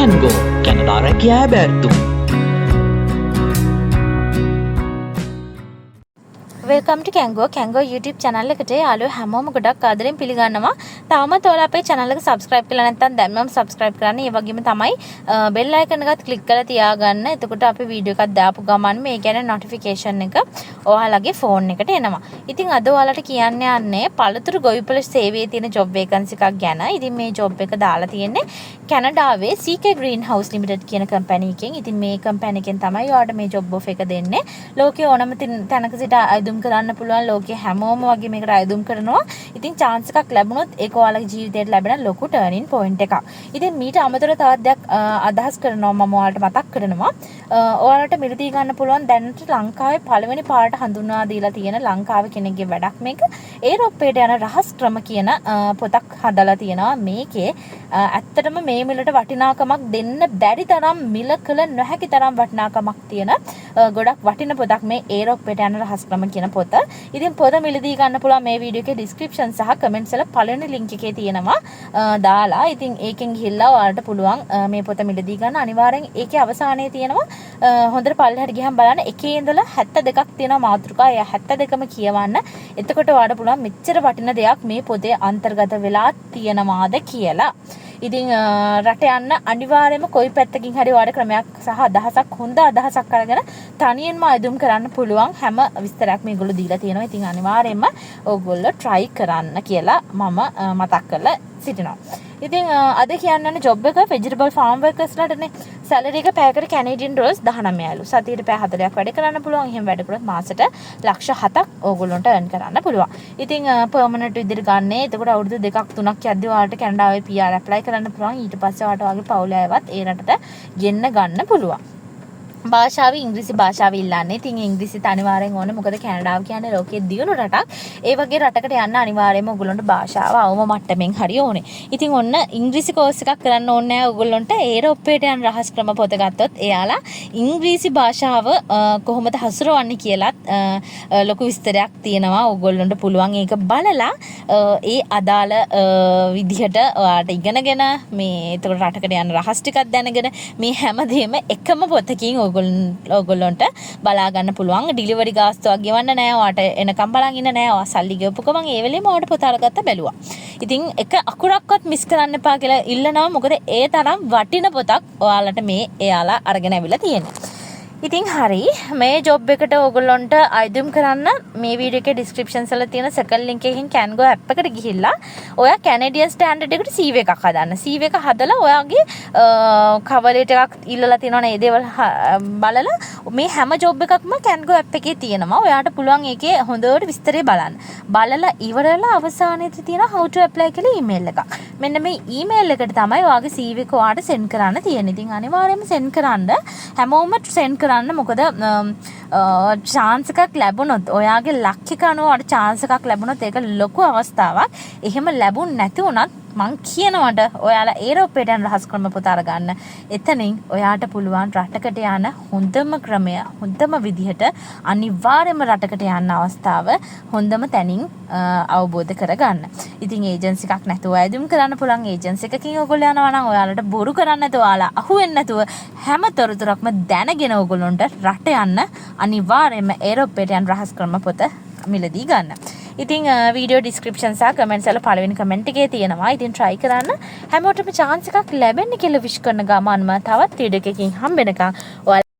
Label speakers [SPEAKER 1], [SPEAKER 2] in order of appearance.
[SPEAKER 1] Can Go Canada රැකියා ඇබෑර්තු.
[SPEAKER 2] Welcome ටු කැන්ගෝ YouTube channel එකට යාළුවෝ හැමෝම ගොඩක් ආදරෙන් පිළිගන්නවා. තාමත් ඔයාලා අපේ channel එක subscribe කරලා නැත්නම් දැන්මම subscribe කරන්න. ඒ වගේම තමයි bell icon එකත් click කරලා තියාගන්න. එතකොට අපි වීඩියෝ එකක් දාපු ගමන් මේ කියන්නේ notification එක ඔයාලගේ phone එකට එනවා. ඉතින් අද ඔයාලට කියන්න යන්නේ පළතුරු ගොවිපළ සේවයේ තියෙන job vacancy එකක් ගැන. ඉතින් මේ job එක දාලා තියෙන්නේ කැනඩාවේ CK Greenhouse Limited කියන company එකෙන්. ඉතින් මේ company එකෙන් තමයි ඔයාලට මේ job offer එක දෙන්නේ. ලෝකයේ ඕනම තැනක සිට අයදුම් කරන්න පුළුවන්. ලෝකයේ හැමෝම වගේ මේකට අයදුම් කරනවා. ඉතින් chance එකක් ලැබුණොත් ඒක ඔයාලගේ ජීවිතයට ලැබෙන ලොකු turning point එකක්. ඉතින් මීට අමතරව තවත් දෙයක් අදහස් කරනවා මම ඔයාලට මතක් කරනවා. ඔයාලට මිලදී ගන්න පුළුවන් දැනට ලංකාවේ පළවෙනි පාරට හඳුන්වා දීලා තියෙන ලංකාවේ කෙනෙක්ගේ වැඩක් මේක. ඒරොප්පේට යන රහස් ක්‍රම කියන පොතක් හදලා තියෙනවා. මේකේ ඇත්තටම මේ මිලට වටිනාකමක් දෙන්න බැරි තරම් මිල කළ නොහැකි තරම් වටිනාකමක් තියෙන ගොඩක් වටින පොතක් මේ ඒරොප්පේට යන රහස් ක්‍රම කියන පොත. ඉතින් පොත මිලදී ගන්න පුළුවන් මේ වීඩියෝ එකේ description සහ comments වල පළවෙනි link එකේ තියෙනවා දාලා. ඉතින් ඒකෙන් ගිහිල්ලා ඔයාලට පුළුවන් මේ පොත මිලදී ගන්න. අනිවාර්යෙන් ඒකේ අවසානයේ තියෙනවා හොඳට පල්ලෙහාට ගියහම බලන්න එකේ ඉඳලා 72ක් තියෙනවා මාතෘකා. ඒ 72ම කියවන්න. එතකොට ඔයාලට පුළුවන් මෙච්චර වටින දෙයක් මේ පොතේ අන්තර්ගත වෙලා තියෙනවාද කියලා. ඉතින් රට යන්න අනිවාර්යයෙන්ම කොයි පැත්තකින් හරි ඔයාලට ක්‍රමයක් සහ අදහසක් හොඳ අදහසක් අරගෙන තනියෙන්ම අයදුම් කරන්න පුළුවන් හැම විස්තරයක් මේගොල්ලෝ දීලා තියෙනවා. ඉතින් අනිවාර්යයෙන්ම ඕගොල්ලෝ try කරන්න කියලා මම මතක් කරලා සිටිනවා. ඉතින් අද කියන්න ජොබ් එක vegetable farm workers ලටනේ. salary එක පැයකට Canadian dollars 19යිලු. සතියට පැය 4ක් වැඩ කරන්න පුළුවන්. එහෙම වැඩ කරොත් මාසෙට ලක්ෂ 7ක් ඕගොල්ලොන්ට earn කරන්න පුළුවන්. ඉතින් permanent විදිහට ගන්න. එතකොට අවුරුදු 2ක් 3ක් යද්දී ඔයාලට කැනඩාවේ PR apply කරන්න පුළුවන්. ඊට පස්සේ ඔයාලට වගේ පවුලේ අයවත් ඒ රටට ගෙන්න ගන්න පුළුවන්. භාෂාව ඉංග්‍රීසි භාෂාව ඉල්ලන්නේ. ඉතින් ඉංග්‍රීසිත් අනිවාර්යෙන් ඕනේ. මොකද කැනඩාව කියන්නේ ලෝකයේ දියුණු රටක්. ඒ වගේ රටකට යන්න අනිවාර්යයෙන්ම ඔයගොල්ලන්ට භාෂාව අවම මට්ටමින් හරි ඕනේ. ඉතින් ඔන්න ඉංග්‍රීසි කෝස් එකක් කරන්න ඕනේ නැහැ ඔයගොල්ලන්ට. ඒරොප්පේට යන රහස් ක්‍රම පොත ගත්තොත් එයාලා ඉංග්‍රීසි භාෂාව කොහොමද හසුරවන්නේ කියලාත් ලොකු විස්තරයක් තියෙනවා. ඔයගොල්ලන්ට පුළුවන් ඒක බලලා ඒ අදාළ විදිහට ඔයාලට ඉගෙනගෙන මේ එතකොට රටකට යන රහස් ටිකක් දැනගෙන මේ හැමදේම එකම පොතකින් ඔයගොල්ලන්ට බලා ගන්න පුළුවන්. ඩිලිවරි ගාස්තුවක් ගෙවන්න නෑ. ඔයාට එනකම් බලන් ඉන්න නෑ. ඔයා සල්ලි ගෙවපු ගමන් ඒ වෙලේම ඔයාට පොත අරගත්ත බැලුවා. ඉතින් එක අකුරක්වත් මිස් කරන්න එපා කියලා ඉල්ලනවා. මොකද ඒ තරම් වටින පොතක් ඔයාලට මේ එයාලා අරගෙන ඇවිල්ලා තියෙනවා. ඉතින් හරි මේ ජොබ් එකට ඔයගොල්ලන්ට අයදුම් කරන්න මේ වීඩියෝ එකේ description වල තියෙන second link එකකින් Cango app එකට ගිහිල්ලා ඔයා Canadian standard එකට CV එකක් හදන්න. CV එක හදලා ඔයාගේ cover letter එකක් ඉල්ලලා තියෙනවනේ. ඒ දේවල් බලලා මේ හැම ජොබ් එකක්ම Cango app එකේ තියෙනවා. ඔයාට පුළුවන් ඒකේ හොඳට විස්තරය බලන්න. බලලා ඉවරලා අවසානයේදී තියෙන how to apply කියලා email එකක්. මෙන්න මේ email එකට තමයි ඔයාගේ CV එක ඔයාට send කරන්න තියෙන්නේ. ඉතින් අනිවාර්යයෙන්ම send කරන්න. හැමෝම send කරන්න. මොකද chance එකක් ලැබුණොත් ඔයාගේ ලක් එක අනුව ඔයාලට chance එකක් ලැබුණොත් ඒක ලොකු අවස්ථාවක්. එහෙම ලැබුණ නැති වුණත් මං කියනවට ඔයාලා ඒරොප්පේට යන රහස් ක්‍රම පොත අරගන්න. එතනින් ඔයාට පුළුවන් රටකට යන හොඳම ක්‍රමය හොඳම විදිහට අනිවාර්යයෙන්ම රටකට යන්න අවස්ථාව හොඳම තැනින් අවබෝධ කරගන්න. ඉතින් ඒජන්සි එකක් නැතුව අයදුම් කරන්න පුළුවන්. ඒජන්සි එකකින් ඔයගොල්ලෝ යනවා නම් ඔයාලට බොරු කරන්න නැතුව ඔයාලා අහුවෙන්නේ නැතුව හැම තොරතුරක්ම දැනගෙන ඔයගොල්ලන්ට රට යන්න අනිවාර්යයෙන්ම ඒරොප්පේට යන රහස් ක්‍රම පොත මිලදී ගන්න. ඉතින් වීඩියෝ ඩිස්ක්‍රිප්ෂන් සහ කමෙන්ට්ස් වල පළවෙනි කමෙන්ට් එකේ තියෙනවා. ඉතින් try කරන්න. හැමෝටම chance එකක් ලැබෙන්න කියලා විශ් කරන ගමන්ම තවත් වීඩියෝ එකකින් හම්බෙනකම් ඔයාලා